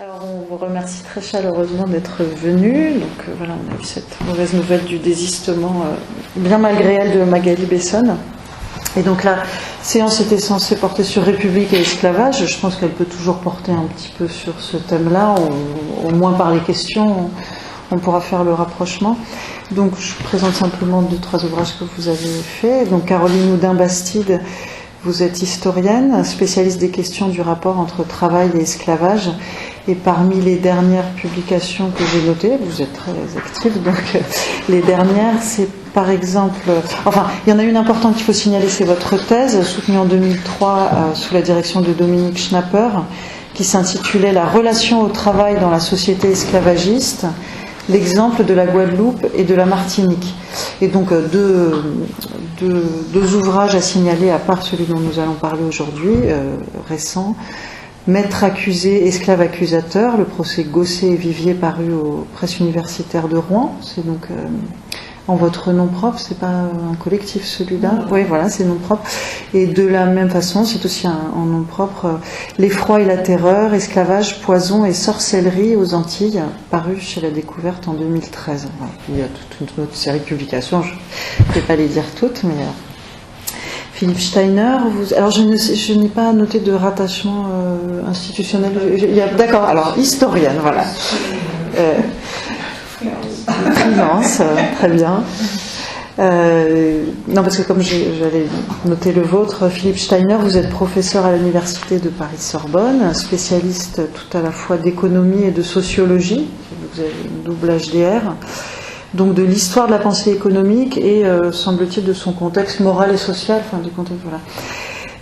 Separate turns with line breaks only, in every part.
Alors on vous remercie très chaleureusement d'être venu. Donc voilà, on a eu cette mauvaise nouvelle du désistement, bien malgré elle, de Magali Besson. Et donc la séance était censée porter sur République et esclavage. Je pense qu'elle peut toujours porter un petit peu sur ce thème-là, au moins par les questions, on pourra faire le rapprochement. Donc je présente simplement 2-3 ouvrages que vous avez faits. Donc Caroline Houdin-Bastide, vous êtes historienne, spécialiste des questions du rapport entre travail et esclavage. Et parmi les dernières publications que j'ai notées, vous êtes très active, donc les dernières, c'est par exemple... Enfin, il y en a une importante qu'il faut signaler, c'est votre thèse, soutenue en 2003 sous la direction de Dominique Schnapper, qui s'intitulait « La relation au travail dans la société esclavagiste, l'exemple de la Guadeloupe et de la Martinique ». Et donc deux ouvrages à signaler, à part celui dont nous allons parler aujourd'hui, récent. Maître accusé, esclave accusateur, le procès Gosset et Vivier paru aux presses universitaires de Rouen. C'est donc en votre nom propre, c'est pas un collectif celui-là. Oui, voilà, c'est nom propre. Et de la même façon, c'est aussi en nom propre, L'effroi et la terreur, esclavage, poison et sorcellerie aux Antilles, paru chez La Découverte en 2013. Voilà. Il y a toute une autre série de publications, je ne vais pas les dire toutes, mais... Philippe Steiner, alors je n'ai pas noté de rattachement institutionnel. D'accord, alors historienne, voilà. Freelance, très bien. Non, parce que comme j'allais noter le vôtre, Philippe Steiner, vous êtes professeur à l'université de Paris-Sorbonne, spécialiste tout à la fois d'économie et de sociologie. Vous avez une double HDR. Donc de l'histoire de la pensée économique et, semble-t-il, de son contexte moral et social, enfin du contexte, voilà.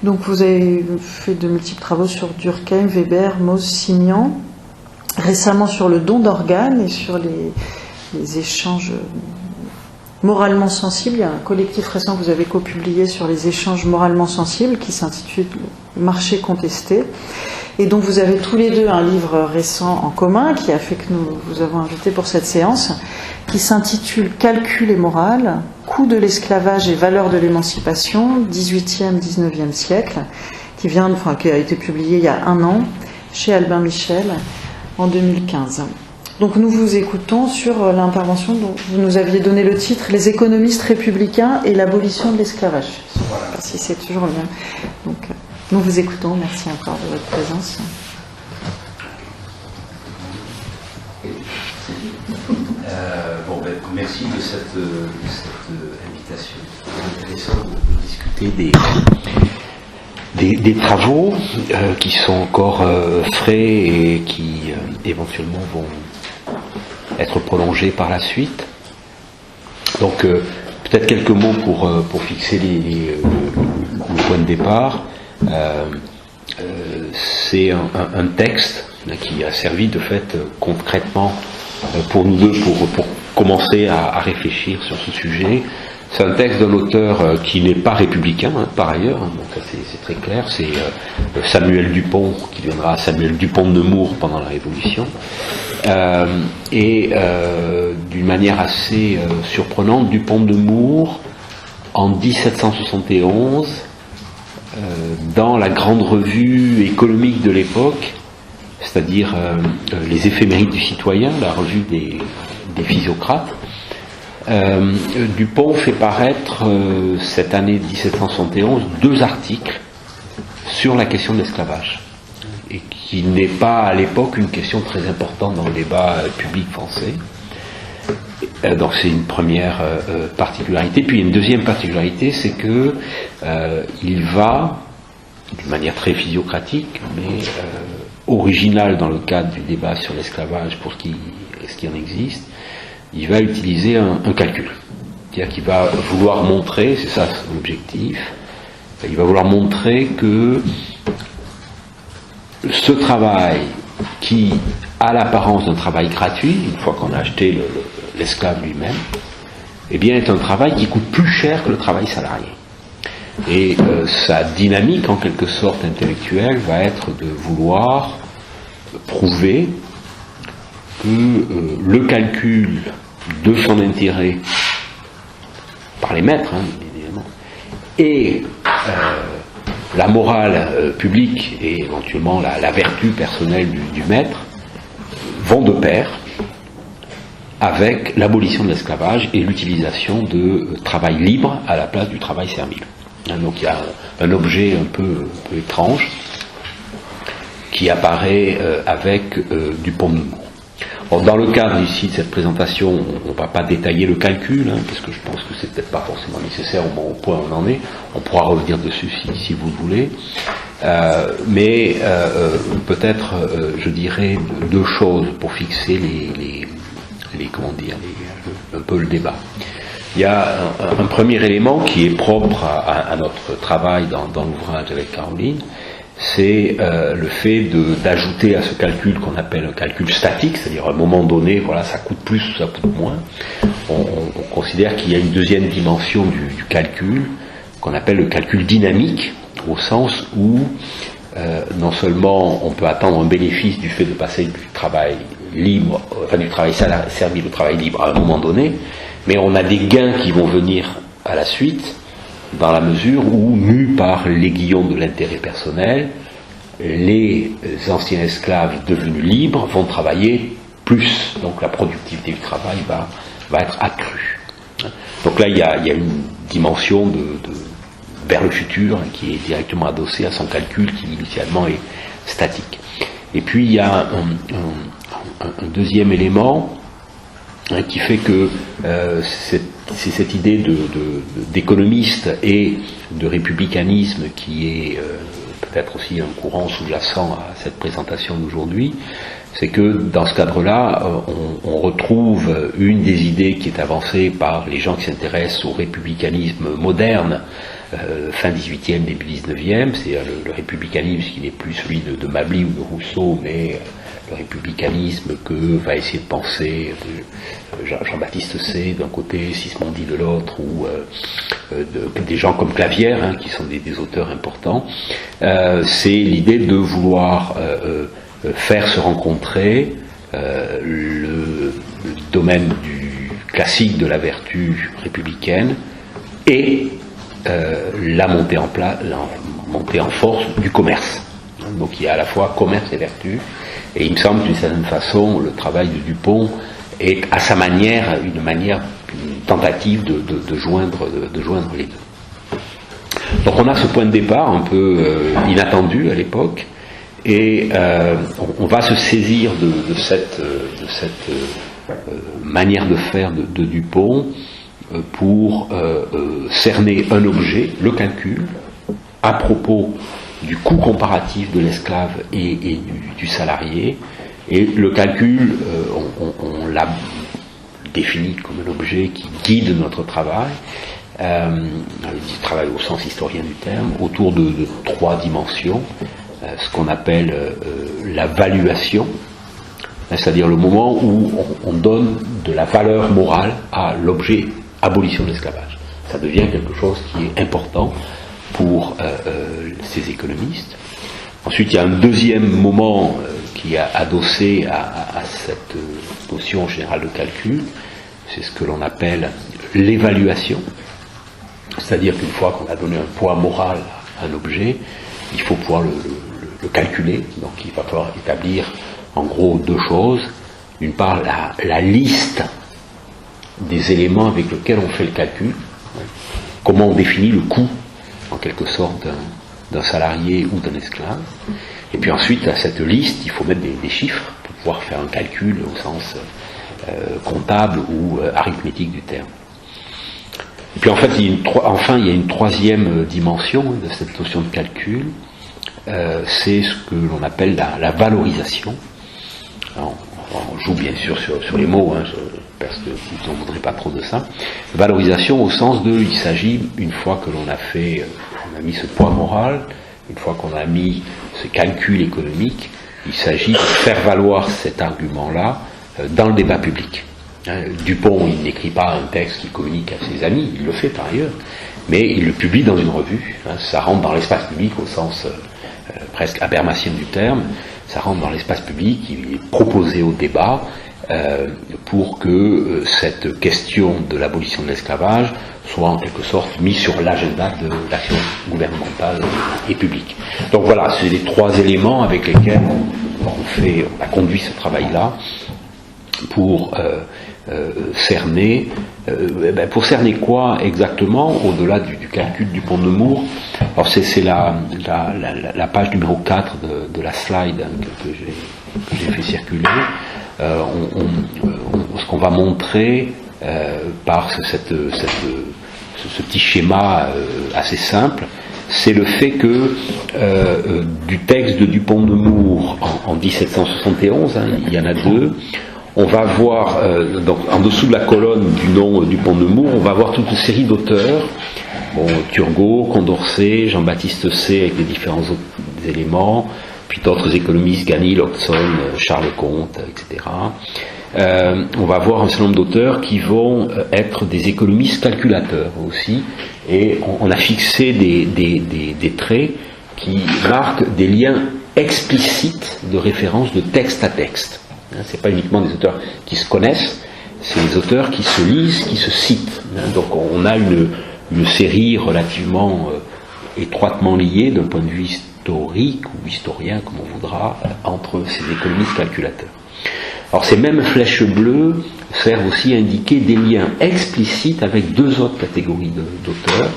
Donc vous avez fait de multiples travaux sur Durkheim, Weber, Mauss, Signan, récemment sur le don d'organes et sur les échanges moralement sensibles. Il y a un collectif récent que vous avez copublié sur les échanges moralement sensibles qui s'intitule « Marché contesté ». Et donc vous avez tous les deux un livre récent en commun qui a fait que nous vous avons invité pour cette séance, qui s'intitule « Calcul et morale, coût de l'esclavage et valeur de l'émancipation, 18e, 19e siècle », qui a été publié il y a 1 an chez Albin Michel en 2015. Donc nous vous écoutons sur l'intervention dont vous nous aviez donné le titre « Les économistes républicains et l'abolition de l'esclavage ». Je ne sais pas si c'est toujours le même. Donc, nous vous écoutons, merci encore de votre présence.
Merci de cette invitation. C'est intéressant de discuter des travaux qui sont encore frais et qui éventuellement vont être prolongés par la suite. Donc peut-être quelques mots pour fixer le point de départ. C'est un texte qui a servi de fait concrètement pour nous deux pour commencer à réfléchir sur ce sujet. C'est un texte d'un auteur qui n'est pas républicain par ailleurs, donc ça c'est très clair, c'est Samuel Dupont, qui deviendra Samuel Dupont de Nemours pendant la Révolution, et d'une manière assez surprenante, Dupont de Nemours en 1771 dans la grande revue économique de l'époque, c'est-à-dire les éphémérides du citoyen, la revue des physiocrates, Dupont fait paraître cette année 1771 2 articles sur la question de l'esclavage, et qui n'est pas à l'époque une question très importante dans le débat public français. Donc c'est une première particularité. Puis une deuxième particularité, c'est que il va, d'une manière très physiocratique, mais originale dans le cadre du débat sur l'esclavage pour ce qui en existe, il va utiliser un calcul. C'est-à-dire qu'il va vouloir montrer, c'est ça son objectif, il va vouloir montrer que ce travail qui a l'apparence d'un travail gratuit, une fois qu'on a acheté l'esclave lui-même, eh bien est un travail qui coûte plus cher que le travail salarié. Et sa dynamique en quelque sorte intellectuelle va être de vouloir prouver que le calcul de son intérêt par les maîtres, évidemment, et la morale publique et éventuellement la vertu personnelle du maître vont de pair avec l'abolition de l'esclavage et l'utilisation de travail libre à la place du travail servile. Donc il y a un objet un peu étrange qui apparaît avec Dupont-de Nemours. Or, dans le cadre ici de cette présentation, on ne va pas détailler le calcul, parce que je pense que c'est peut-être pas forcément nécessaire au point où on en est. On pourra revenir dessus si vous le voulez. Mais peut-être, je dirais, deux choses pour fixer un peu le débat. Il y a un premier élément qui est propre à notre travail dans l'ouvrage avec Caroline, c'est le fait d'ajouter à ce calcul qu'on appelle un calcul statique, c'est-à-dire à un moment donné, voilà, ça coûte plus ou ça coûte moins. On considère qu'il y a une deuxième dimension du calcul, qu'on appelle le calcul dynamique, au sens où non seulement on peut attendre un bénéfice du fait de passer du travail libre, enfin du travail servile au travail libre à un moment donné, mais on a des gains qui vont venir à la suite, dans la mesure où, mus par l'aiguillon de l'intérêt personnel, les anciens esclaves devenus libres vont travailler plus, donc la productivité du travail va être accrue. Donc là, il y a une dimension vers le futur qui est directement adossée à son calcul qui initialement est statique. Et puis il y a un deuxième élément qui fait que c'est cette idée d'économiste et de républicanisme qui est peut-être aussi un courant sous-jacent à cette présentation d'aujourd'hui, c'est que dans ce cadre-là, on retrouve une des idées qui est avancée par les gens qui s'intéressent au républicanisme moderne, fin 18e, début 19e, c'est le républicanisme qui n'est plus celui de Mably ou de Rousseau, mais le républicanisme que va essayer de penser Jean-Baptiste Say d'un côté, Sismondi de l'autre, ou des gens comme Clavière, qui sont des auteurs importants. C'est l'idée de vouloir faire se rencontrer le domaine du classique de la vertu républicaine et la montée en force du commerce. Donc il y a à la fois commerce et vertu, et il me semble d'une certaine façon le travail de Dupont est à sa manière une tentative de joindre les deux. Donc on a ce point de départ un peu inattendu à l'époque, et on va se saisir de cette manière de faire de Dupont pour cerner un objet, le calcul, à propos du coût comparatif de l'esclave et du salarié. Et le calcul, on l'a défini comme un objet qui guide notre travail, travail au sens historien du terme, autour de trois dimensions, ce qu'on appelle la valuation, c'est-à-dire le moment où on donne de la valeur morale à l'objet abolition de l'esclavage. Ça devient quelque chose qui est important pour ces économistes. Ensuite, il y a un deuxième moment qui est adossé à cette notion générale de calcul, c'est ce que l'on appelle l'évaluation, c'est-à-dire qu'une fois qu'on a donné un poids moral à un objet, il faut pouvoir le calculer, donc il va falloir établir en gros deux choses. D'une part, la liste des éléments avec lesquels on fait le calcul, comment on définit le coût en quelque sorte d'un salarié ou d'un esclave, et puis ensuite à cette liste il faut mettre des chiffres pour pouvoir faire un calcul au sens comptable ou arithmétique du terme. Et puis en fait il y a une troisième dimension de cette notion de calcul, c'est ce que l'on appelle la valorisation. Alors, on joue bien sûr sur les mots, parce que on ne voudrait pas trop de ça. Valorisation au sens de, il s'agit, une fois que l'on a mis ce poids moral, une fois qu'on a mis ce calcul économique, il s'agit de faire valoir cet argument-là dans le débat public. Dupont, il n'écrit pas un texte qu'il communique à ses amis, il le fait par ailleurs, mais il le publie dans une revue. Ça rentre dans l'espace public au sens presque habermasien du terme. Ça rentre dans l'espace public, il est proposé au débat pour que cette question de l'abolition de l'esclavage soit en quelque sorte mise sur l'agenda de l'action gouvernementale et publique. Donc voilà, c'est les trois éléments avec lesquels on a conduit ce travail-là pour cerner quoi exactement au-delà du calcul du pont de Nemours. Alors c'est la page numéro 4 de la slide que j'ai fait circuler. Ce qu'on va montrer par ce petit schéma assez simple, c'est le fait que du texte de Dupont de Nemours en 1771, il y en a deux, on va voir, donc, en dessous de la colonne du nom Dupont de Nemours, on va voir toute une série d'auteurs, Turgot, Condorcet, Jean-Baptiste C avec les différents autres éléments, puis d'autres économistes, Gany, Lobson, Charles Comte, etc. On va voir un certain nombre d'auteurs qui vont être des économistes calculateurs aussi, et on a fixé des traits qui marquent des liens explicites de référence de texte à texte. C'est pas uniquement des auteurs qui se connaissent, c'est des auteurs qui se lisent, qui se citent. Donc on a une série relativement étroitement liée d'un point de vue historique ou historien, comme on voudra, entre ces économistes calculateurs. Alors ces mêmes flèches bleues servent aussi à indiquer des liens explicites avec deux autres catégories d'auteurs.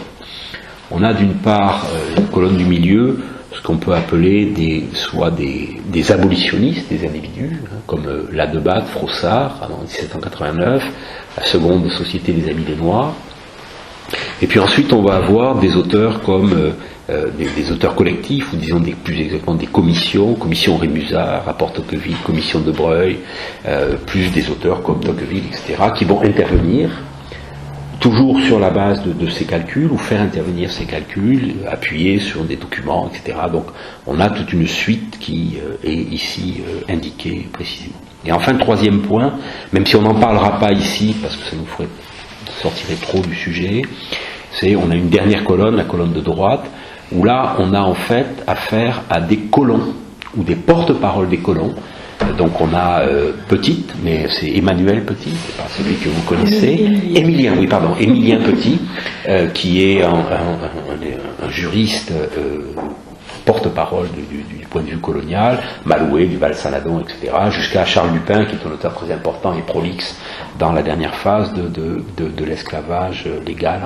On a d'une part la colonne du milieu, ce qu'on peut appeler des abolitionnistes, des individus, comme Ladebâtre, Frossard, en 1789, la seconde Société des Amis des Noirs. Et puis ensuite on va avoir des auteurs comme des auteurs collectifs, ou disons plus exactement des commissions Rémusard, rapport Tocqueville, commission de Breuil, plus des auteurs comme Tocqueville, etc., qui vont intervenir toujours sur la base de ces calculs, ou faire intervenir ces calculs, appuyés sur des documents, etc. Donc on a toute une suite qui est ici indiquée précisément. Et enfin, le troisième point, même si on n'en parlera pas ici, parce que ça nous sortirait trop du sujet, c'est on a une dernière colonne, la colonne de droite, où là on a en fait affaire à des colons, ou des porte-paroles des colons. Donc on a Petite, mais c'est Emmanuel Petit, c'est pas celui que vous connaissez. Émilien Petit, qui est un juriste porte-parole du point de vue colonial, Malouet, Duval-Saladon, etc., jusqu'à Charles Lupin, qui est un auteur très important et prolixe dans la dernière phase de l'esclavage légal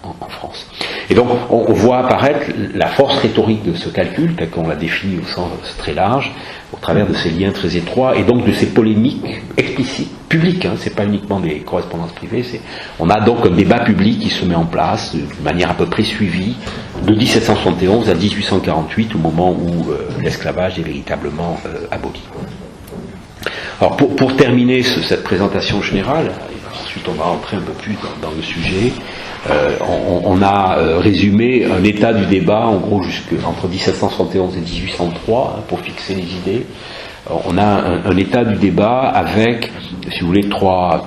en France. Et donc on voit apparaître la force rhétorique de ce calcul, tel qu'on l'a défini au sens très large, au travers de ces liens très étroits, et donc de ces polémiques explicites, publiques, c'est pas uniquement des correspondances privées, on a donc un débat public qui se met en place de manière à peu près suivie, de 1771 à 1848, au moment où l'esclavage est véritablement aboli. Alors pour terminer cette présentation générale, et ensuite on va entrer un peu plus dans le sujet, on a résumé un état du débat en gros entre 1771 et 1803 pour fixer les idées. On a un état du débat avec, si vous voulez, trois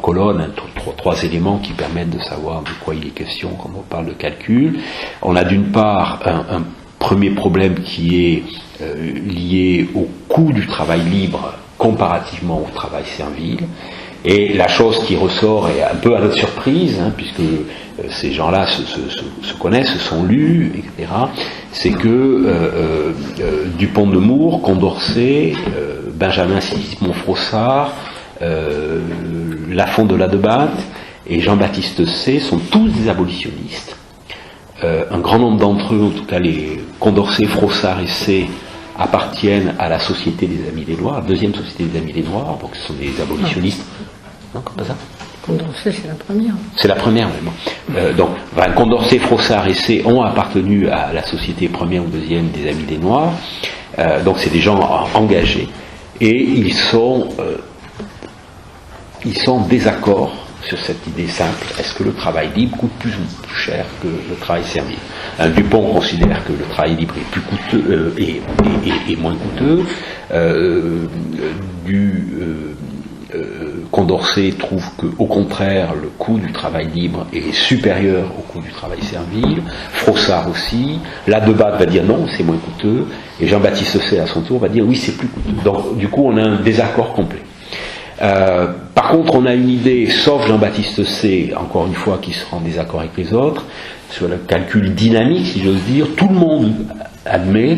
colonnes, trois éléments qui permettent de savoir de quoi il est question quand on parle de calcul. On a d'une part un premier problème qui est lié au coût du travail libre comparativement au travail servile. Et la chose qui ressort est un peu à notre surprise, puisque ces gens-là se connaissent, se sont lus, etc., c'est que Dupont de Nemours, Condorcet, Benjamin Sigismond Frossard, Lafont de Ladebâtre et Jean-Baptiste C sont tous des abolitionnistes. Un grand nombre d'entre eux, en tout cas les Condorcet, Frossard et C, appartiennent à la Société des Amis des Noirs, la deuxième Société des Amis des Noirs, donc ce sont des abolitionnistes. Non, comme ça.
Condorcet, c'est la première.
C'est la première, vraiment. Donc, Condorcet, Frossard et C ont appartenu à la Société première ou deuxième des Amis des Noirs. Donc, c'est des gens engagés. Et ils sont en désaccord sur cette idée simple. Est-ce que le travail libre coûte plus ou plus cher que le travail servile? Dupont considère que le travail libre est plus coûteux et moins coûteux. Condorcet trouve qu'au contraire le coût du travail libre est supérieur au coût du travail servile. Frossard aussi. Ladebâtre va dire non, c'est moins coûteux. Et Jean-Baptiste C à son tour va dire oui, c'est plus coûteux. Donc du coup on a un désaccord complet. Par contre, on a une idée, sauf Jean-Baptiste C, encore une fois, qui sera en désaccord avec les autres, sur le calcul dynamique, si j'ose dire. Tout le monde admet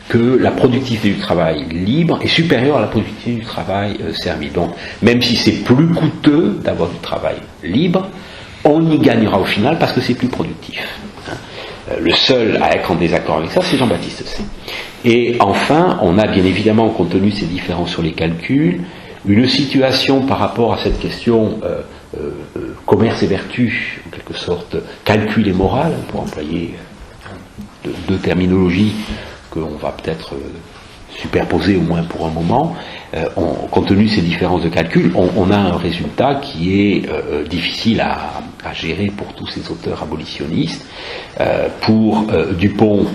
que la productivité du travail libre est supérieure à la productivité du travail servi. Donc, même si c'est plus coûteux d'avoir du travail libre, on y gagnera au final parce que c'est plus productif. Le seul à être en désaccord avec ça, c'est Jean-Baptiste C. Et enfin, on a bien évidemment, compte tenu de ces différences sur les calculs, une situation par rapport à cette question commerce et vertu, en quelque sorte, calcul et morale, pour employer deux terminologies qu'on va peut-être superposer au moins pour un moment. Compte tenu de ces différences de calcul, on a un résultat qui est difficile à gérer pour tous ces auteurs abolitionnistes. Pour Dupont,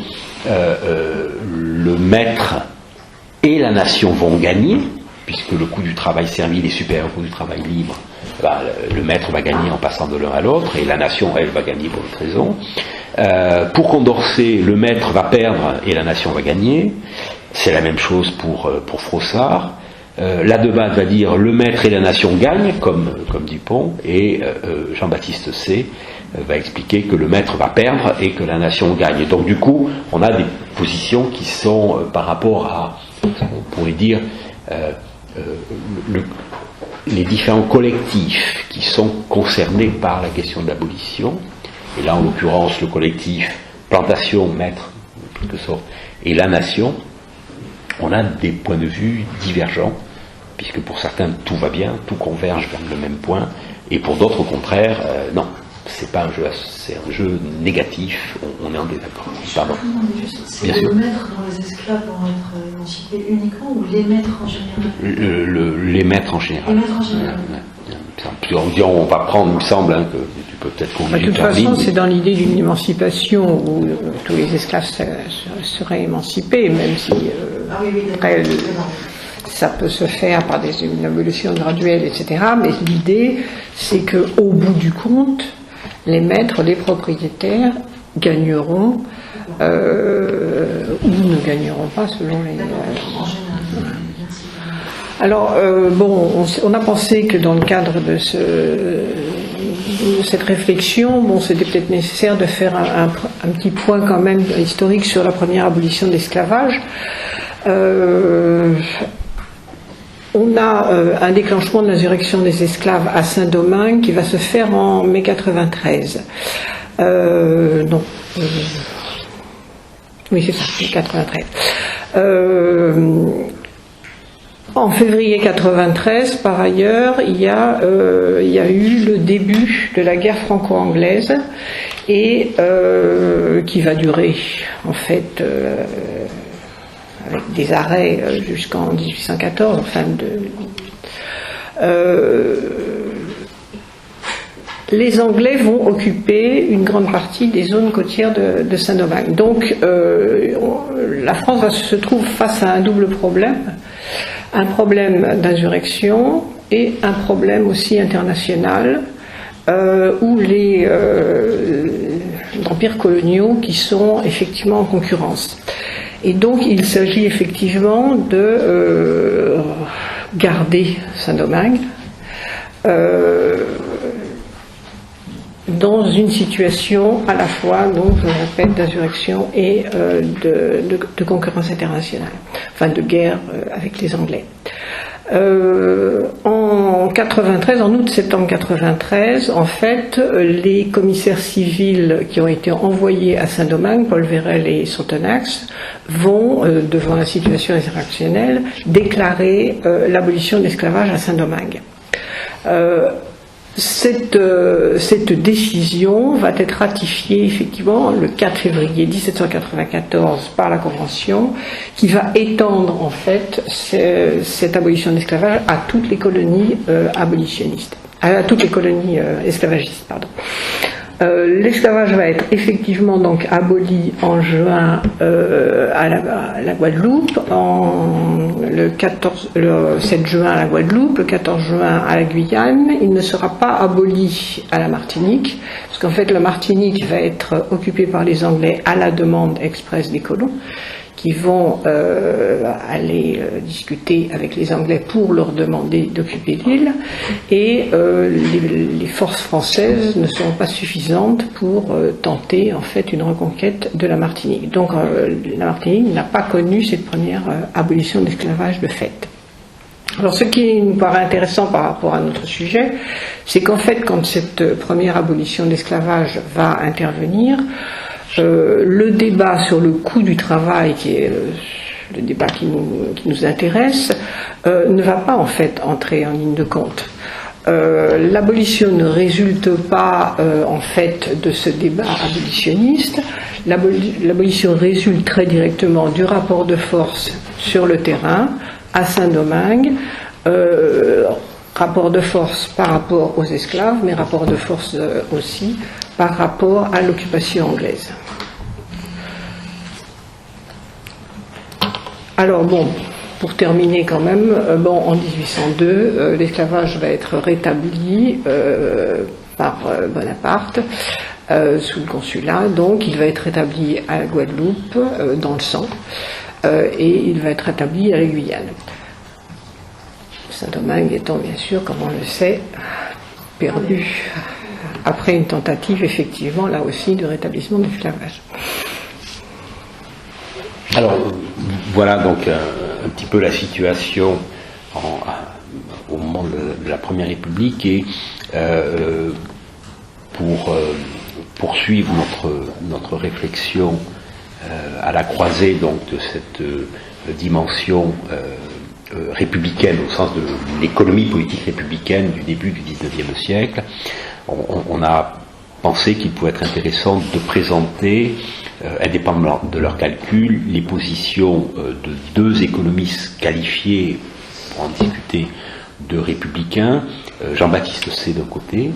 le maître et la nation vont gagner, puisque le coût du travail servile est supérieur au coût du travail libre. Le maître va gagner en passant de l'un à l'autre, et la nation, elle, va gagner pour d'autres raisons. Pour Condorcet, le maître va perdre et la nation va gagner. C'est la même chose pour Froissart. La Debate va dire le maître et la nation gagnent, comme Dupont, et Jean-Baptiste C va expliquer que le maître va perdre et que la nation gagne. Et donc du coup, on a des positions qui sont par rapport à, on pourrait dire, les différents collectifs qui sont concernés par la question de l'abolition. Et là, en l'occurrence, le collectif plantation, maître, en quelque sorte, et la nation, on a des points de vue divergents, puisque pour certains, tout va bien, tout converge vers le même point, et pour d'autres, au contraire, non, c'est pas un jeu, c'est un jeu négatif, on est en désaccord. Pardon.
C'est le maître dont les esclaves vont être émancipés uniquement, ou les maîtres en général?
Les maîtres en général.
Les maîtres en général.
On va prendre, il me semble, que tu peux peut-être corriger.
De toute façon, c'est dans l'idée d'une émancipation où tous les esclaves seraient émancipés, même si après, ça peut se faire par une évolution graduelle, etc. Mais l'idée, c'est qu'au bout du compte, les maîtres, les propriétaires gagneront ou ne gagneront pas selon les... Alors, on a pensé que dans le cadre de cette réflexion, c'était peut-être nécessaire de faire un petit point quand même historique sur la première abolition de l'esclavage. On a un déclenchement de l'insurrection des esclaves à Saint-Domingue qui va se faire en mai 93. Oui, c'est ça, 93. En février 93, par ailleurs, il y a eu le début de la guerre franco-anglaise et qui va durer en fait avec des arrêts jusqu'en 1814. Enfin, les Anglais vont occuper une grande partie des zones côtières de Saint-Domingue. Donc, la France se trouve face à un double problème. Un problème d'insurrection et un problème aussi international où les empires coloniaux qui sont effectivement en concurrence. Et donc il s'agit effectivement de garder Saint-Domingue dans une situation à la fois, donc je le répète, d'insurrection et de concurrence internationale, enfin de guerre avec les Anglais. En 93, en août-septembre 93, en fait, les commissaires civils qui ont été envoyés à Saint-Domingue, Paul Vérel et Sonthonax, vont, devant la situation insurrectionnelle, déclarer l'abolition de l'esclavage à Saint-Domingue. Cette décision va être ratifiée effectivement le 4 février 1794 par la Convention qui va étendre en fait cette abolition de l'esclavage à toutes les colonies abolitionnistes, à toutes les colonies esclavagistes, pardon. L'esclavage va être effectivement donc aboli en juin à la Guadeloupe, le 7 juin à la Guadeloupe, le 14 juin à la Guyane. Il ne sera pas aboli à la Martinique, parce qu'en fait la Martinique va être occupée par les Anglais à la demande expresse des colons, qui vont aller discuter avec les Anglais pour leur demander d'occuper l'île, et les forces françaises ne seront pas suffisantes pour tenter en fait une reconquête de la Martinique. Donc la Martinique n'a pas connu cette première abolition de l'esclavage de fait. Alors ce qui nous paraît intéressant par rapport à notre sujet, c'est qu'en fait quand cette première abolition de l'esclavage va intervenir, le débat sur le coût du travail, qui est le débat qui nous intéresse, ne va pas en fait entrer en ligne de compte. L'abolition ne résulte pas en fait de ce débat abolitionniste. L'abolition résulte très directement du rapport de force sur le terrain à Saint-Domingue, rapport de force par rapport aux esclaves, mais rapport de force aussi par rapport à l'occupation anglaise. Alors bon, pour terminer quand même, en 1802, l'esclavage va être rétabli par Bonaparte sous le consulat, donc il va être rétabli à la Guadeloupe dans le sang, et il va être rétabli à la Guyane. Saint-Domingue étant bien sûr, comme on le sait, perdu après une tentative effectivement là aussi de rétablissement de l'esclavage.
Alors voilà donc un petit peu la situation au moment de la Première République, et pour poursuivre notre réflexion à la croisée donc de cette dimension républicaine au sens de l'économie politique républicaine du début du XIXe siècle, on a pensé qu'il pouvait être intéressant de présenter, indépendamment de leurs calculs, les positions de deux économistes qualifiés, pour en discuter, de républicains, Jean-Baptiste C d'un côté,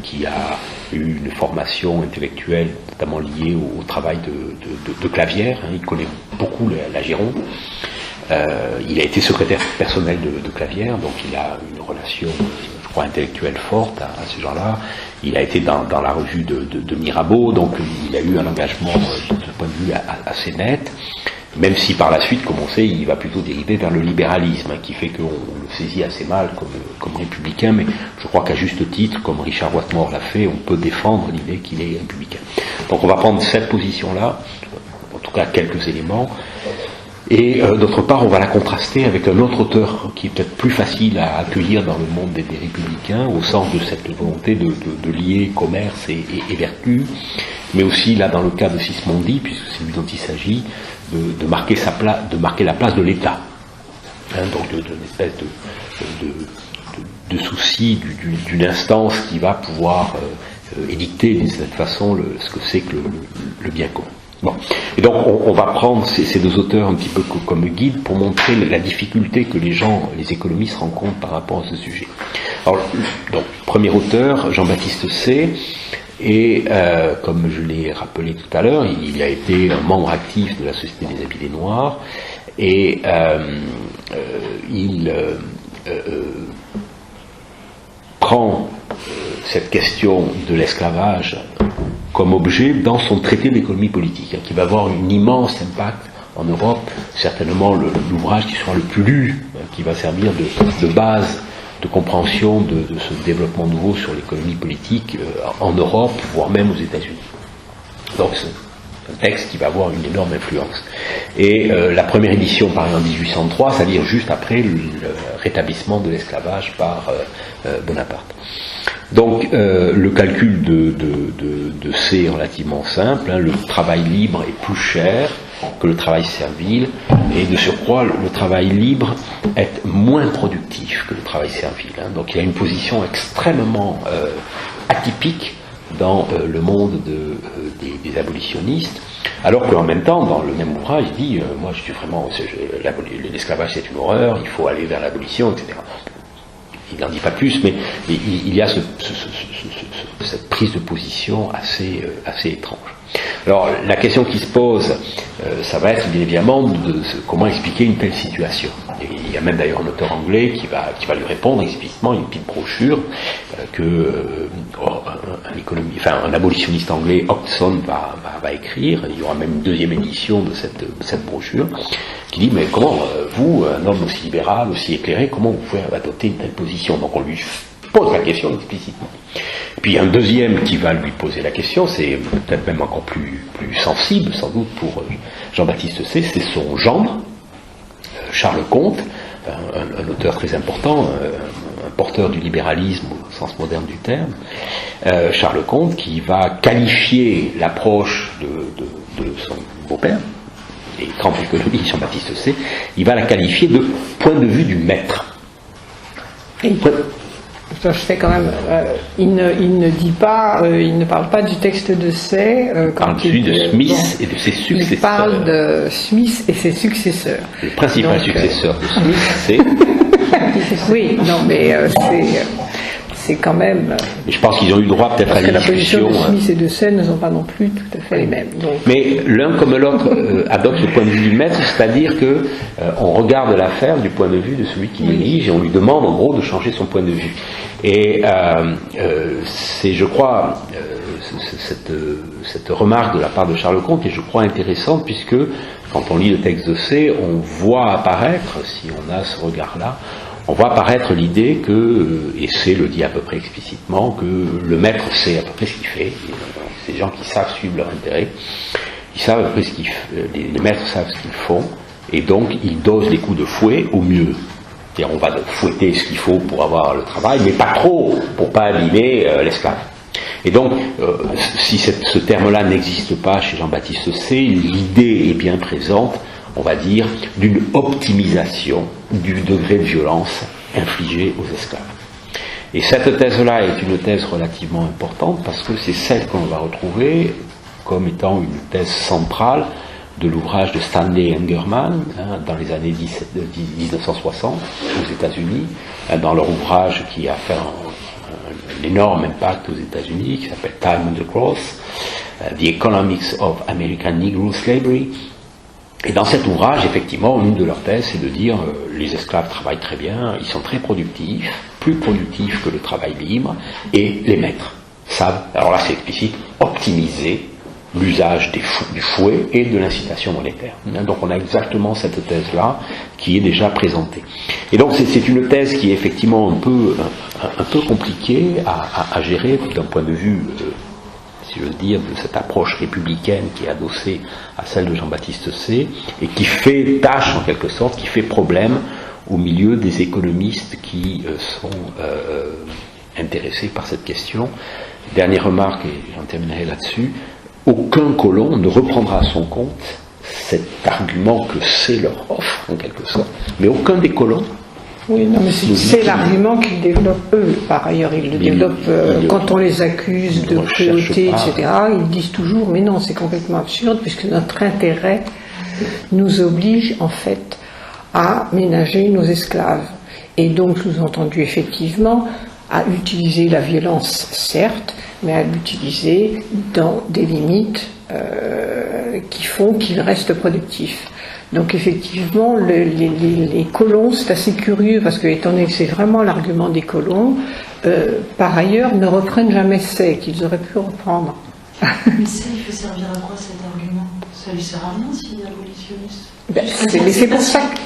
qui a eu une formation intellectuelle notamment liée au travail de Clavière, il connaît beaucoup la Gironde. Il a été secrétaire personnel de Clavière, donc il a une relation, je crois, intellectuelle forte à ces gens-là. Il a été dans la revue de Mirabeau, donc il a eu un engagement de ce point de vue assez net, même si par la suite, comme on sait, il va plutôt dériver vers le libéralisme, qui fait qu'on le saisit assez mal comme républicain, mais je crois qu'à juste titre, comme Richard Whatmore l'a fait, on peut défendre l'idée qu'il est républicain. Donc on va prendre cette position-là, en tout cas quelques éléments, et d'autre part on va la contraster avec un autre auteur qui est peut-être plus facile à accueillir dans le monde des républicains, au sens de cette volonté de lier commerce et vertu, mais aussi là dans le cas de Sismondi, puisque c'est lui dont il s'agit, de marquer la place de l'État, donc d'une espèce de souci d'une instance qui va pouvoir édicter d'une certaine façon ce que c'est que le bien commun. Bon. Et donc on va prendre ces deux auteurs un petit peu comme guide pour montrer la difficulté que les économistes rencontrent par rapport à ce sujet. Alors, donc, premier auteur, Jean-Baptiste C, et comme je l'ai rappelé tout à l'heure, il a été un membre actif de la Société des Habillés Noirs, et il prend cette question de l'esclavage comme objet dans son traité d'économie politique, qui va avoir un immense impact en Europe, certainement l'ouvrage qui sera le plus lu, qui va servir de base de compréhension de ce développement nouveau sur l'économie politique en Europe, voire même aux États-Unis. Donc c'est un texte qui va avoir une énorme influence. Et la première édition paraît en 1803, c'est-à-dire juste après le rétablissement de l'esclavage par Bonaparte. Donc le calcul de C est relativement simple, le travail libre est plus cher que le travail servile, et de surcroît le travail libre est moins productif que le travail servile. Donc il y a une position extrêmement atypique dans le monde des abolitionnistes, alors qu'en même temps, dans le même ouvrage, il dit moi je suis vraiment, l'esclavage c'est une horreur, il faut aller vers l'abolition, etc. Il n'en dit pas plus, mais il y a cette prise de position assez étrange. Alors la question qui se pose, ça va être bien évidemment de comment expliquer une telle situation. il y a même d'ailleurs un auteur anglais qui va lui répondre explicitement, une petite brochure un abolitionniste anglais, Hodgson, va écrire. Il y aura même une deuxième édition de cette brochure qui dit mais comment vous, un homme aussi libéral, aussi éclairé, comment vous pouvez adopter une telle position? Donc on lui pose la question explicitement. Et puis un deuxième qui va lui poser la question, c'est peut-être même encore plus sensible sans doute pour Jean-Baptiste Say, c'est son gendre, Charles Comte, un auteur très important, un porteur du libéralisme au sens moderne du terme, Charles Comte, qui va qualifier l'approche de son beau-père, et grand économiste Jean-Baptiste Say, il va la qualifier de point de vue du maître.
Je fais quand même. Il ne parle pas du texte de Say.
Quand il parle de Smith et de ses successeurs.
Il parle de Smith et ses successeurs.
Le principal successeur de Smith, c'est.
Oui, non, mais c'est quand même.
Mais je pense qu'ils ont eu droit peut-être à une discussion.
La position de Smith et de Say ne sont pas non plus tout à fait les mêmes. Donc.
Mais l'un comme l'autre adopte le point de vue du maître, c'est-à-dire que on regarde l'affaire du point de vue de celui qui dirige et on lui demande en gros de changer son point de vue. Et c'est, je crois, cette remarque de la part de Charles Comte est, je crois, intéressante puisque quand on lit le texte de Say, on voit apparaître, si on a ce regard-là, on voit apparaître l'idée que, et Say le dit à peu près explicitement, que le maître sait à peu près ce qu'il fait. C'est des gens qui savent suivre leur intérêt, ils savent à peu près ce qu'ils font, les maîtres savent ce qu'ils font, et donc ils dosent des coups de fouet au mieux. C'est-à-dire on va fouetter ce qu'il faut pour avoir le travail, mais pas trop pour pas abîmer l'esclave. Et donc, si ce terme-là n'existe pas chez Jean-Baptiste Say, l'idée est bien présente, on va dire, d'une optimisation du degré de violence infligé aux esclaves. Et cette thèse-là est une thèse relativement importante parce que c'est celle qu'on va retrouver comme étant une thèse centrale de l'ouvrage de Stanley Engerman dans les années 1960 aux États-Unis, dans leur ouvrage qui a fait un énorme impact aux États-Unis, qui s'appelle Time and the Cross, The Economics of American Negro Slavery. Et dans cet ouvrage, effectivement, une de leurs thèses, c'est de dire les esclaves travaillent très bien, ils sont très productifs, plus productifs que le travail libre, et les maîtres savent, alors là c'est explicite, optimiser l'usage du fouet et de l'incitation monétaire. Donc on a exactement cette thèse-là qui est déjà présentée. Et donc c'est une thèse qui est effectivement un peu compliquée à gérer d'un point de vue, si j'ose dire, de cette approche républicaine qui est adossée à celle de Jean-Baptiste Say et qui fait tâche en quelque sorte, qui fait problème au milieu des économistes qui sont intéressés par cette question. Dernière remarque, et j'en terminerai là-dessus, aucun colon ne reprendra à son compte cet argument que Say leur offre, en quelque sorte. Mais aucun des colons.
Oui, non, mais c'est l'argument qu'ils développent eux. Par ailleurs, ils le développent quand on les accuse de cruauté, etc. Ils disent toujours, mais non, c'est complètement absurde, puisque notre intérêt nous oblige, en fait, à ménager nos esclaves. Et donc, sous-entendu, effectivement, à utiliser la violence, certes, mais à l'utiliser dans des limites qui font qu'ils restent productifs. Donc effectivement, les colons, c'est assez curieux, parce que étant donné que c'est vraiment l'argument des colons, par ailleurs, ne reprennent jamais Say, qu'ils auraient pu reprendre.
Mais Say, il fait servir à quoi cet argument? Ça lui sert à rien s'il est abolitionniste.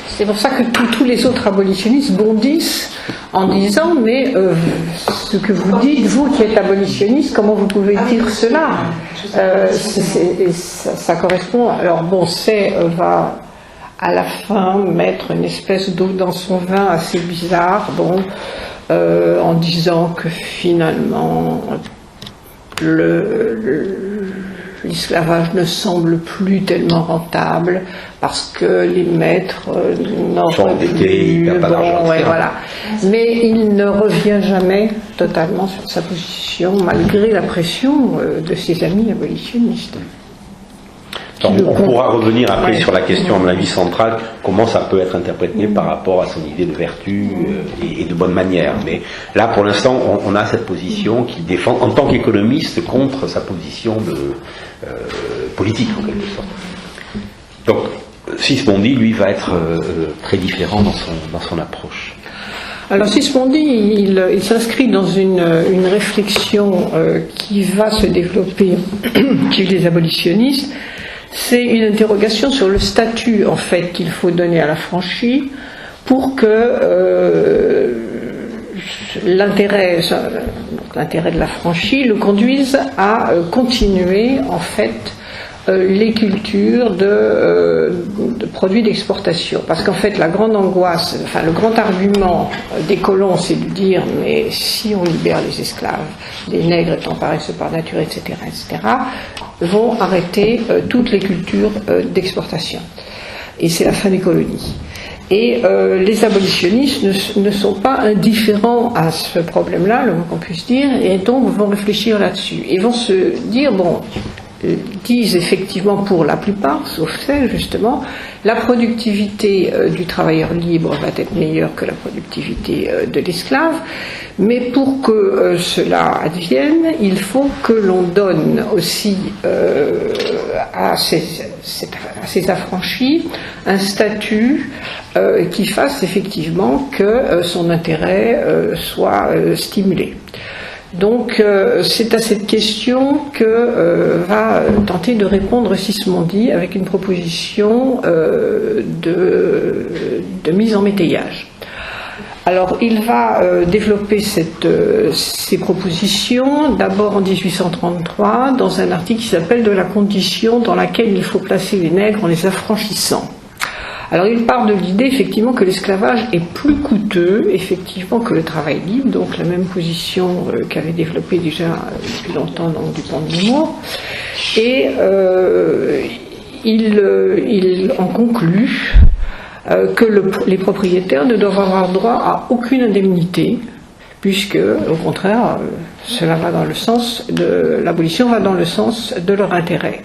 C'est pour ça que tous les autres abolitionnistes bondissent en disant mais ce que vous dites, vous qui êtes abolitionniste, comment vous pouvez dire cela? Ça correspond. Alors bon, Say va à la fin mettre une espèce d'eau dans son vin assez bizarre, en disant que finalement l'esclavage ne semble plus tellement rentable parce que les maîtres n'en font plus. Voilà. Mais il ne revient jamais totalement sur sa position malgré la pression de ses amis abolitionnistes.
On pourra revenir après sur la question, à mon avis, centrale, comment ça peut être interprété par rapport à son idée de vertu et de bonne manière. Mais là, pour l'instant, on a cette position qu'il défend en tant qu'économiste contre sa position politique, en quelque sorte. Donc, Sismondi, lui, va être très différent dans son approche.
Alors Sismondi, il s'inscrit dans une réflexion qui va se développer chez les abolitionnistes. C'est une interrogation sur le statut en fait qu'il faut donner à l'affranchi pour que l'intérêt de l'affranchi le conduise à continuer en fait les cultures de produits d'exportation. Parce qu'en fait, la grande angoisse, enfin le grand argument des colons, c'est de dire mais si on libère les esclaves, les nègres étant paresseux par nature, etc., vont arrêter toutes les cultures d'exportation. Et c'est la fin des colonies. Et les abolitionnistes ne sont pas indifférents à ce problème-là, le moins qu'on puisse dire, et donc vont réfléchir là-dessus. Et vont se dire, bon, disent effectivement pour la plupart, sauf celles justement, la productivité du travailleur libre va être meilleure que la productivité de l'esclave, mais pour que cela advienne, il faut que l'on donne aussi à ces affranchis un statut qui fasse effectivement que son intérêt soit stimulé. Donc c'est à cette question que va tenter de répondre Sismondi avec une proposition de mise en métayage. Alors il va développer ces propositions d'abord en 1833 dans un article qui s'appelle « De la condition dans laquelle il faut placer les nègres en les affranchissant ». Alors il part de l'idée effectivement que l'esclavage est plus coûteux effectivement que le travail libre, donc la même position qu'avait développée déjà depuis longtemps donc Dupont de Nemours, et il en conclut que les propriétaires ne doivent avoir droit à aucune indemnité, puisque au contraire cela va dans le sens de l'abolition, va dans le sens de leur intérêt.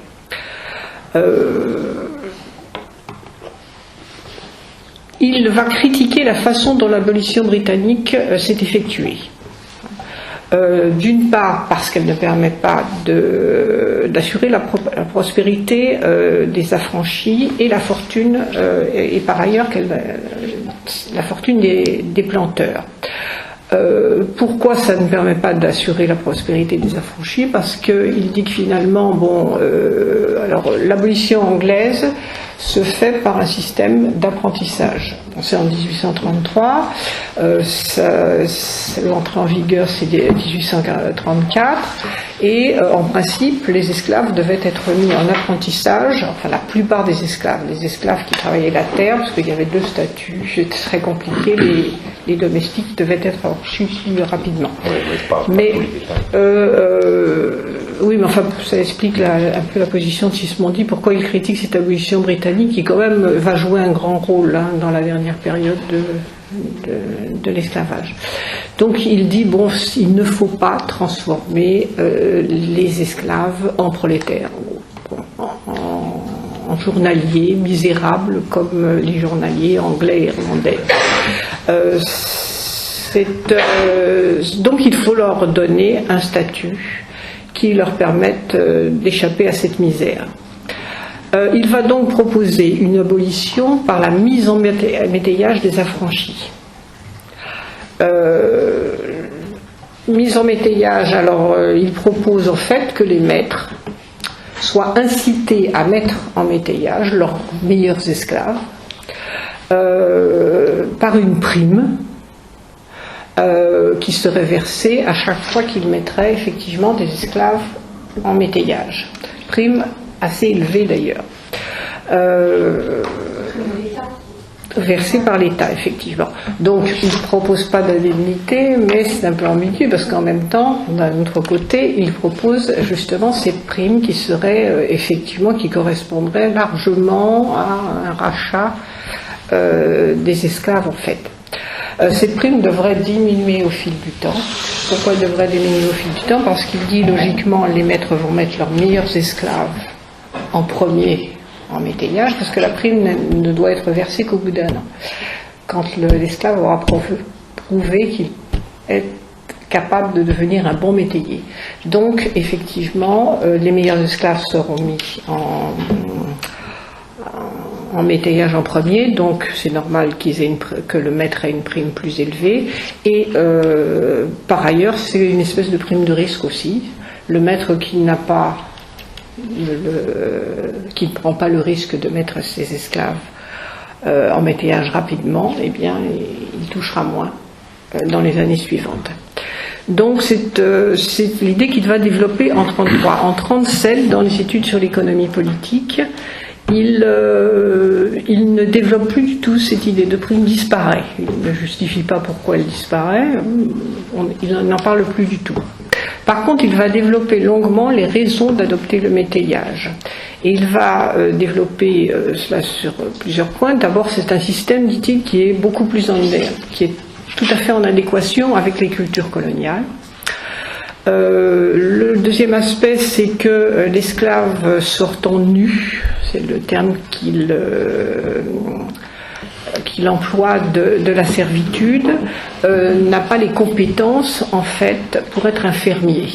Il va critiquer la façon dont l'abolition britannique s'est effectuée. D'une part parce qu'elle ne permet pas d'assurer la prospérité des affranchis et la fortune, et par ailleurs la fortune des planteurs. Pourquoi ça ne permet pas d'assurer la prospérité des affranchis? Parce qu'il dit que finalement, alors l'abolition anglaise se fait par un système d'apprentissage. C'est en 1833, l'entrée en vigueur c'est 1834, et en principe les esclaves devaient être mis en apprentissage, enfin la plupart des esclaves, les esclaves qui travaillaient la terre, parce qu'il y avait deux statuts, c'était très compliqué, les domestiques devaient être reçus plus rapidement. Mais oui, mais enfin ça explique un peu la position de Sismondi, pourquoi il critique cette abolition britannique qui quand même va jouer un grand rôle dans la dernière période de l'esclavage. Donc il dit il ne faut pas transformer les esclaves en prolétaires, en journaliers misérables comme les journaliers anglais et irlandais. Donc il faut leur donner un statut qui leur permette d'échapper à cette misère. Il va donc proposer une abolition par la mise en métayage des affranchis. Mise en métayage, alors il propose en fait que les maîtres soient incités à mettre en métayage leurs meilleurs esclaves par une prime qui serait versée à chaque fois qu'ils mettraient effectivement des esclaves en métayage. Prime assez élevée d'ailleurs. Versée par l'État, effectivement. Donc, il ne propose pas d'indemnité, mais c'est un peu ambigu, parce qu'en même temps, d'un autre côté, il propose justement ces primes qui seraient, effectivement, qui correspondraient largement à un rachat des esclaves, en fait. Cette prime devrait diminuer au fil du temps. Pourquoi elle devrait diminuer au fil du temps? Parce qu'il dit, logiquement, les maîtres vont mettre leurs meilleurs esclaves en premier en métayage, parce que la prime ne doit être versée qu'au bout d'un an, quand l'esclave aura prouvé qu'il est capable de devenir un bon métayer. Donc, effectivement, les meilleurs esclaves seront mis en métayage en premier, donc c'est normal que le maître ait une prime plus élevée. Et par ailleurs, c'est une espèce de prime de risque aussi. Le maître qui n'a pas qui ne prend pas le risque de mettre ses esclaves en métayage rapidement, eh bien, il touchera moins dans les années suivantes. Donc c'est l'idée qu'il va développer en 1933. En 1937, dans les études sur l'économie politique, il ne développe plus du tout cette idée de prime, disparaît. Il ne justifie pas pourquoi elle disparaît, il n'en parle plus du tout. Par contre, il va développer longuement les raisons d'adopter le métayage. Et il va développer cela sur plusieurs points. D'abord, c'est un système, dit-il, qui est beaucoup plus qui est tout à fait en adéquation avec les cultures coloniales. Le deuxième aspect, c'est que l'esclave sortant nu, c'est le terme qu'il emploie de la servitude, n'a pas les compétences en fait pour être un fermier.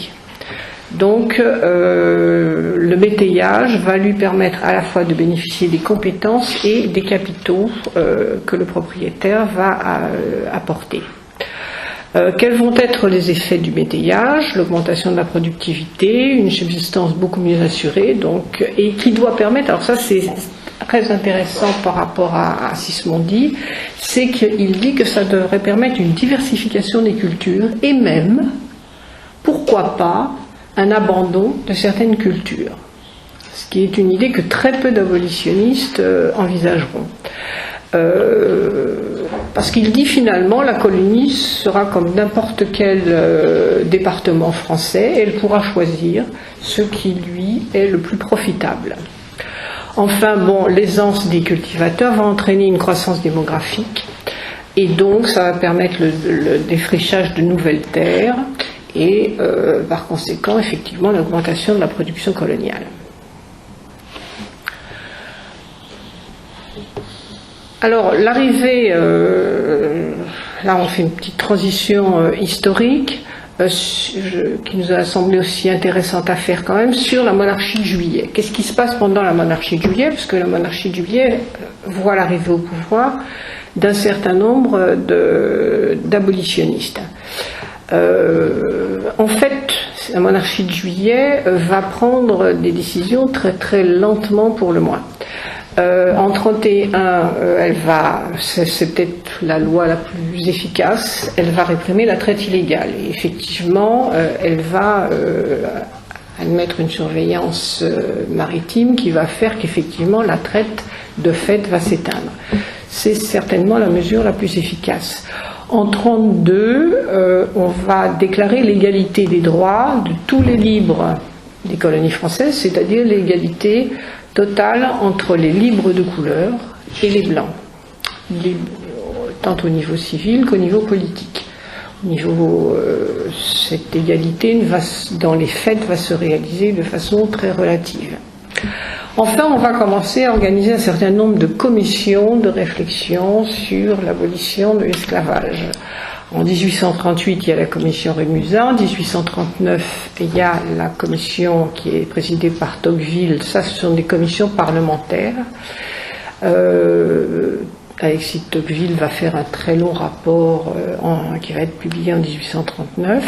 Donc le métayage va lui permettre à la fois de bénéficier des compétences et des capitaux que le propriétaire va apporter. Quels vont être les effets du métayage? L'augmentation de la productivité, une subsistance beaucoup mieux assurée, donc, et qui doit permettre, alors ça c'est très intéressant par rapport à Sismondi, c'est qu'il dit que ça devrait permettre une diversification des cultures et même, pourquoi pas, un abandon de certaines cultures. Ce qui est une idée que très peu d'abolitionnistes envisageront. Parce qu'il dit finalement la colonie sera comme n'importe quel département français, elle pourra choisir ce qui lui est le plus profitable. Enfin, l'aisance des cultivateurs va entraîner une croissance démographique et donc ça va permettre le défrichage de nouvelles terres et par conséquent effectivement l'augmentation de la production coloniale. Alors l'arrivée, là on fait une petite transition historique qui nous a semblé aussi intéressante à faire quand même sur la monarchie de Juillet. Qu'est-ce qui se passe pendant la monarchie de Juillet? Parce que la monarchie de Juillet voit l'arrivée au pouvoir d'un certain nombre d'abolitionnistes. En fait, la monarchie de Juillet va prendre des décisions très très lentement pour le moins. En 1931, c'est peut-être la loi la plus efficace, elle va réprimer la traite illégale. Et effectivement, elle va admettre une surveillance maritime qui va faire qu'effectivement la traite de fait va s'éteindre. C'est certainement la mesure la plus efficace. En 1932, on va déclarer l'égalité des droits de tous les libres des colonies françaises, c'est-à-dire l'égalité totale entre les libres de couleur et les blancs, tant au niveau civil qu'au niveau politique. Cette égalité, dans les faits, va se réaliser de façon très relative. Enfin, on va commencer à organiser un certain nombre de commissions de réflexion sur l'abolition de l'esclavage. En 1838, il y a la commission Rémusat. En 1839, il y a la commission qui est présidée par Tocqueville. Ça, ce sont des commissions parlementaires. Alexis de Tocqueville va faire un très long rapport qui va être publié en 1839.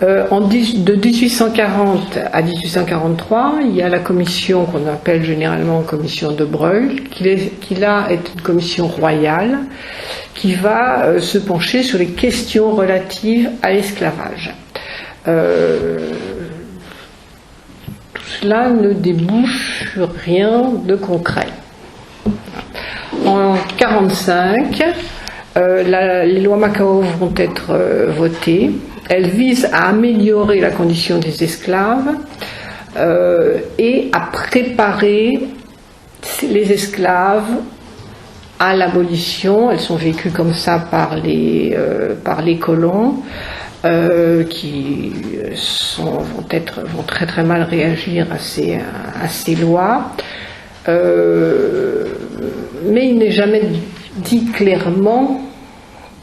De 1840 à 1843, il y a la commission qu'on appelle généralement commission de Broglie, qui là est une commission royale, qui va se pencher sur les questions relatives à l'esclavage. Tout cela ne débouche sur rien de concret. En 1945, les lois Macao vont être votées. Elles visent à améliorer la condition des esclaves et à préparer les esclaves à l'abolition. Elles sont vécues comme ça par les colons qui vont très très mal réagir à ces lois. Mais il n'est jamais dit clairement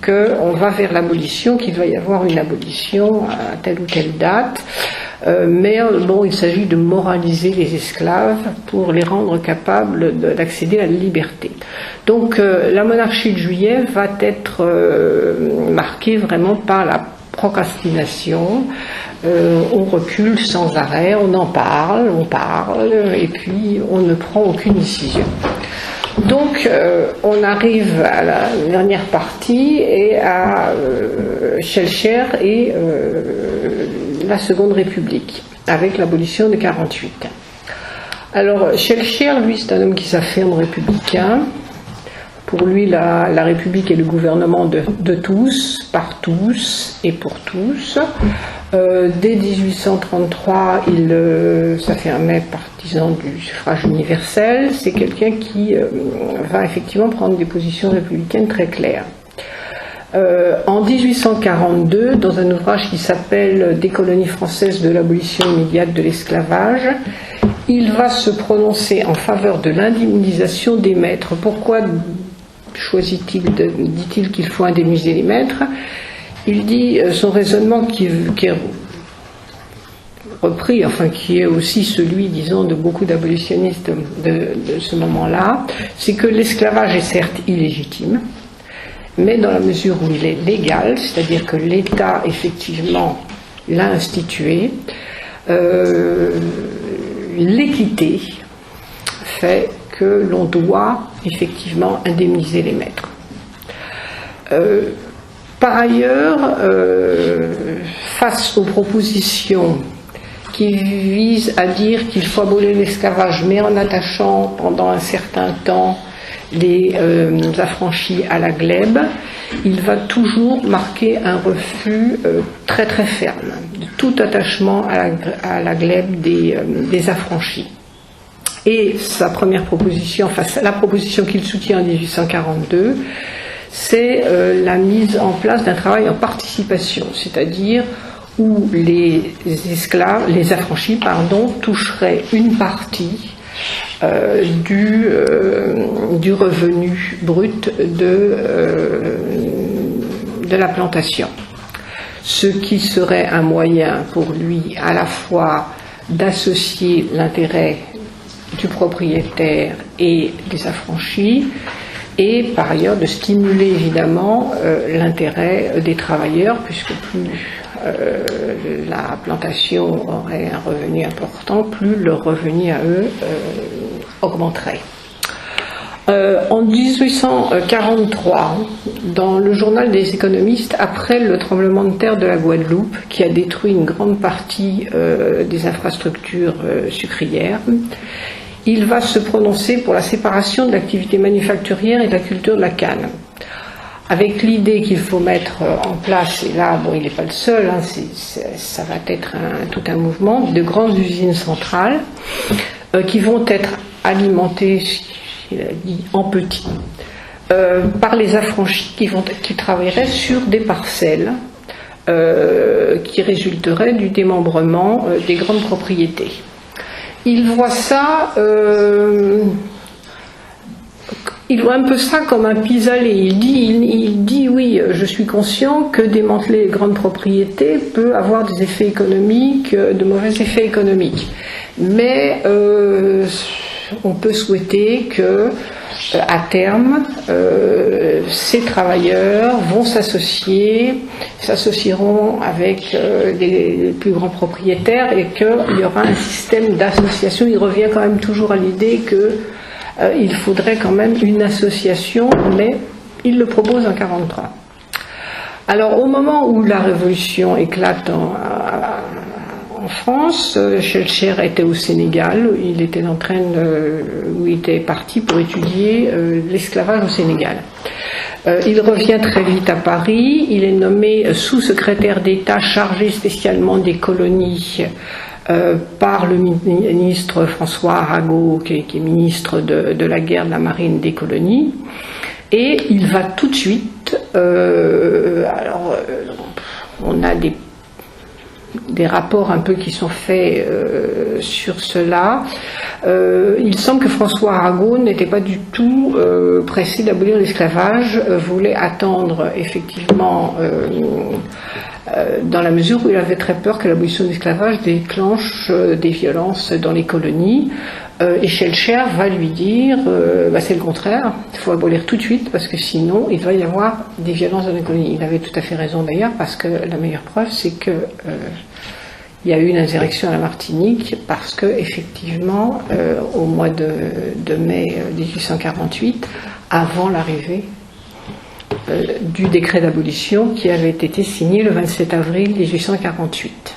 qu'on va vers l'abolition, qu'il doit y avoir une abolition à telle ou telle date. Mais bon, il s'agit de moraliser les esclaves pour les rendre capables d'accéder à la liberté. Donc la monarchie de Juillet va être marquée vraiment par la procrastination. On recule sans arrêt, on en parle, et puis on ne prend aucune décision. Donc on arrive à la dernière partie et à Schœlcher et la Seconde République, avec l'abolition de 48. Alors Schœlcher, lui, c'est un homme qui s'affirme républicain. Pour lui, la République est le gouvernement de tous, par tous et pour tous. Dès 1833, il s'affirmait partisan du suffrage universel. C'est quelqu'un qui va effectivement prendre des positions républicaines très claires. En 1842, dans un ouvrage qui s'appelle « Des colonies françaises de l'abolition immédiate de l'esclavage », il va se prononcer en faveur de l'indemnisation des maîtres. Pourquoi dit-il qu'il faut indemniser les maîtres? Il dit son raisonnement qui est repris, enfin qui est aussi celui, disons, de beaucoup d'abolitionnistes de ce moment-là, c'est que l'esclavage est certes illégitime, mais dans la mesure où il est légal, c'est-à-dire que l'État effectivement l'a institué, l'équité fait que l'on doit effectivement indemniser les maîtres. Par ailleurs, face aux propositions qui visent à dire qu'il faut abolir l'esclavage, mais en attachant pendant un certain temps les affranchis à la glèbe, il va toujours marquer un refus très très ferme de tout attachement à la glèbe des affranchis. Et sa première proposition, enfin la proposition qu'il soutient en 1842, c'est la mise en place d'un travail en participation, c'est-à-dire où les affranchis, toucheraient une partie du revenu brut de la plantation. Ce qui serait un moyen pour lui à la fois d'associer l'intérêt du propriétaire et des affranchis, et par ailleurs de stimuler évidemment l'intérêt des travailleurs, puisque plus la plantation aurait un revenu important, plus leur revenu à eux augmenterait. En 1843, dans le journal des économistes, après le tremblement de terre de la Guadeloupe, qui a détruit une grande partie des infrastructures sucrières, il va se prononcer pour la séparation de l'activité manufacturière et de la culture de la canne, avec l'idée qu'il faut mettre en place, et là bon, il n'est pas le seul, hein, ça va être tout un mouvement, de grandes usines centrales qui vont être alimentées, il a dit, en petit, par les affranchis qui travailleraient sur des parcelles qui résulteraient du démembrement des grandes propriétés. Il voit ça, il voit un peu ça comme un pis-aller. Il dit oui, je suis conscient que démanteler les grandes propriétés peut avoir des effets économiques, de mauvais effets économiques. Mais on peut souhaiter que, à terme, ces travailleurs vont s'associeront avec les plus grands propriétaires et qu'il y aura un système d'association. Il revient quand même toujours à l'idée qu'il faudrait quand même une association, mais il le propose en 1943. Alors au moment où la révolution éclate en France, Schœlcher était au Sénégal, il était où il était parti pour étudier l'esclavage au Sénégal. Il revient très vite à Paris, il est nommé sous-secrétaire d'État chargé spécialement des colonies par le ministre François Arago, qui est ministre de la guerre, de la marine, des colonies, et il va tout de suite, on a des rapports un peu qui sont faits sur cela. Il semble que François Arago n'était pas du tout pressé d'abolir l'esclavage, voulait attendre effectivement dans la mesure où il avait très peur que l'abolition de l'esclavage déclenche des violences dans les colonies. Et Schellcher va lui dire c'est le contraire, il faut abolir tout de suite parce que sinon il va y avoir des violences dans les colonies. Il avait tout à fait raison d'ailleurs, parce que la meilleure preuve c'est que il y a eu une insurrection à la Martinique parce que effectivement au mois de mai 1848, avant l'arrivée du décret d'abolition qui avait été signé le 27 avril 1848.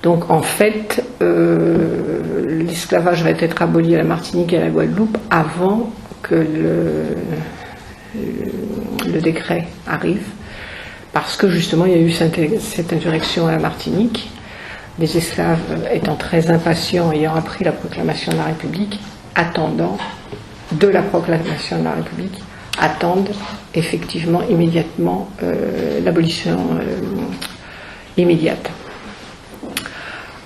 Donc en fait, l'esclavage va être aboli à la Martinique et à la Guadeloupe avant que le décret arrive, parce que justement il y a eu cette insurrection à la Martinique, les esclaves étant très impatients, ayant appris la proclamation de la République, attendant de la proclamation de la République, attendent effectivement immédiatement l'abolition immédiate.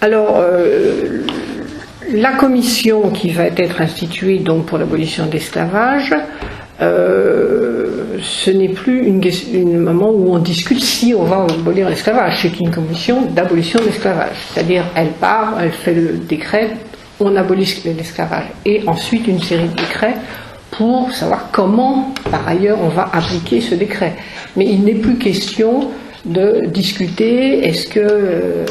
Alors, la commission qui va être instituée donc pour l'abolition de l'esclavage, ce n'est plus un moment où on discute si on va abolir l'esclavage, c'est une commission d'abolition de l'esclavage. C'est-à-dire, elle part, elle fait le décret, on abolit l'esclavage. Et ensuite, une série de décrets pour savoir comment, par ailleurs, on va appliquer ce décret. Mais il n'est plus question de discuter, est-ce que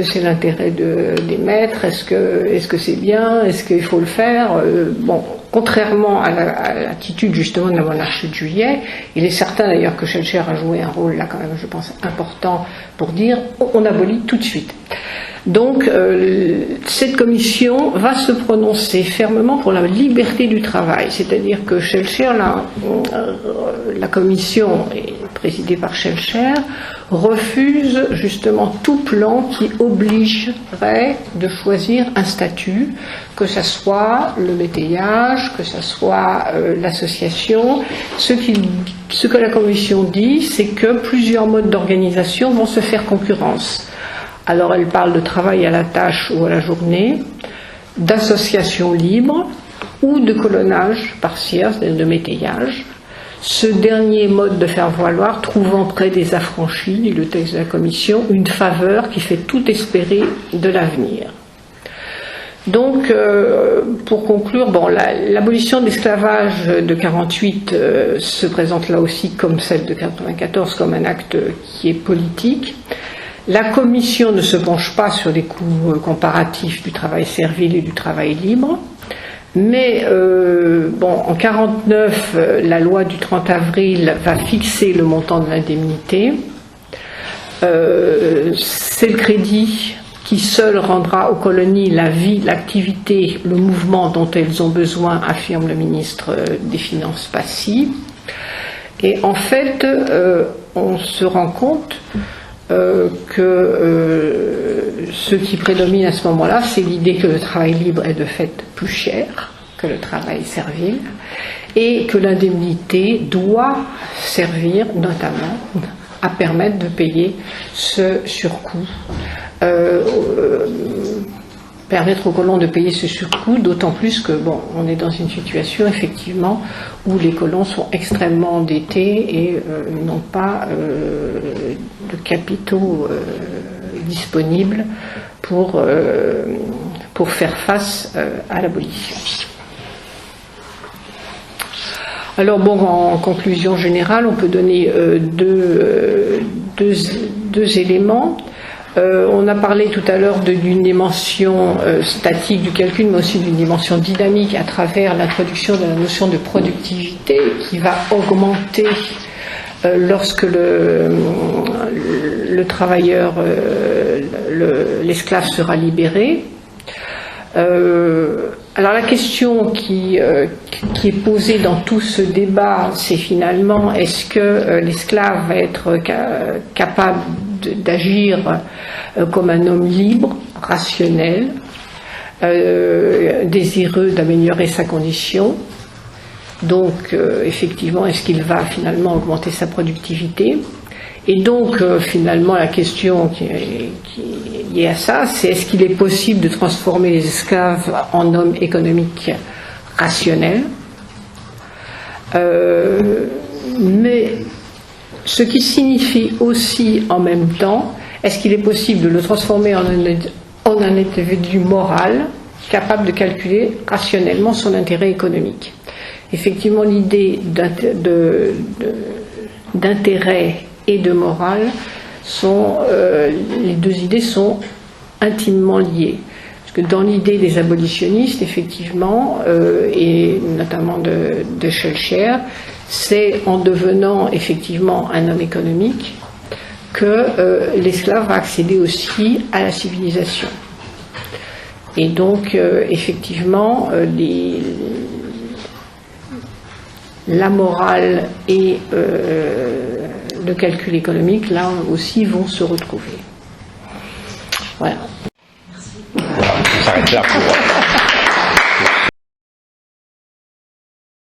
c'est l'intérêt des maîtres, est-ce que c'est bien, est-ce qu'il faut le faire. Bon, contrairement à l'attitude justement de la monarchie de Juillet, il est certain d'ailleurs que Schellcher a joué un rôle là quand même, je pense, important pour dire on abolit tout de suite. Donc cette commission va se prononcer fermement pour la liberté du travail, c'est-à-dire que Schellcher, la commission présidée par Schellcher, refuse justement tout plan qui obligerait de choisir un statut, que ça soit le métayage, que ça soit l'association. Ce que la commission dit, c'est que plusieurs modes d'organisation vont se faire concurrence. Alors elle parle de travail à la tâche ou à la journée, d'association libre ou de colonnage partiel, c'est-à-dire de métayage. Ce dernier mode de faire valoir trouvant près des affranchis, dit le texte de la commission, une faveur qui fait tout espérer de l'avenir. Donc, pour conclure, l'abolition de l'esclavage de 48 se présente là aussi comme celle de 94, comme un acte qui est politique. La commission ne se penche pas sur les coûts comparatifs du travail servile et du travail libre, mais en 49, la loi du 30 avril va fixer le montant de l'indemnité. C'est le crédit qui seul rendra aux colonies la vie, l'activité, le mouvement dont elles ont besoin, affirme le ministre des Finances Passy. Et en fait, on se rend compte que ce qui prédomine à ce moment-là, c'est l'idée que le travail libre est de fait plus cher que le travail servile et que l'indemnité doit servir notamment à permettre de payer ce surcoût, permettre aux colons de payer ce surcoût, d'autant plus que on est dans une situation effectivement où les colons sont extrêmement endettés et n'ont pas de capitaux disponibles pour faire face à l'abolition. Alors en conclusion générale, on peut donner deux éléments. On a parlé tout à l'heure d'une dimension statique du calcul, mais aussi d'une dimension dynamique à travers l'introduction de la notion de productivité qui va augmenter lorsque le travailleur, l'esclave sera libéré. Alors la question qui est posée dans tout ce débat, c'est finalement est-ce que l'esclave va être capable d'agir comme un homme libre, rationnel, désireux d'améliorer sa condition. Donc effectivement, est-ce qu'il va finalement augmenter sa productivité? Et donc, finalement, la question qui est liée à ça, c'est est-ce qu'il est possible de transformer les esclaves en hommes économiques rationnels, mais ce qui signifie aussi en même temps, est-ce qu'il est possible de le transformer en un individu moral capable de calculer rationnellement son intérêt économique. Effectivement, l'idée d'intérêt et de morale les deux idées sont intimement liées. Parce que dans l'idée des abolitionnistes, effectivement, et notamment de Schœlcher, c'est en devenant effectivement un homme économique que l'esclave va accéder aussi à la civilisation. Et donc, effectivement, la morale et le calcul économique, là aussi, vont se retrouver. Voilà.
Voilà, on s'arrête là pour...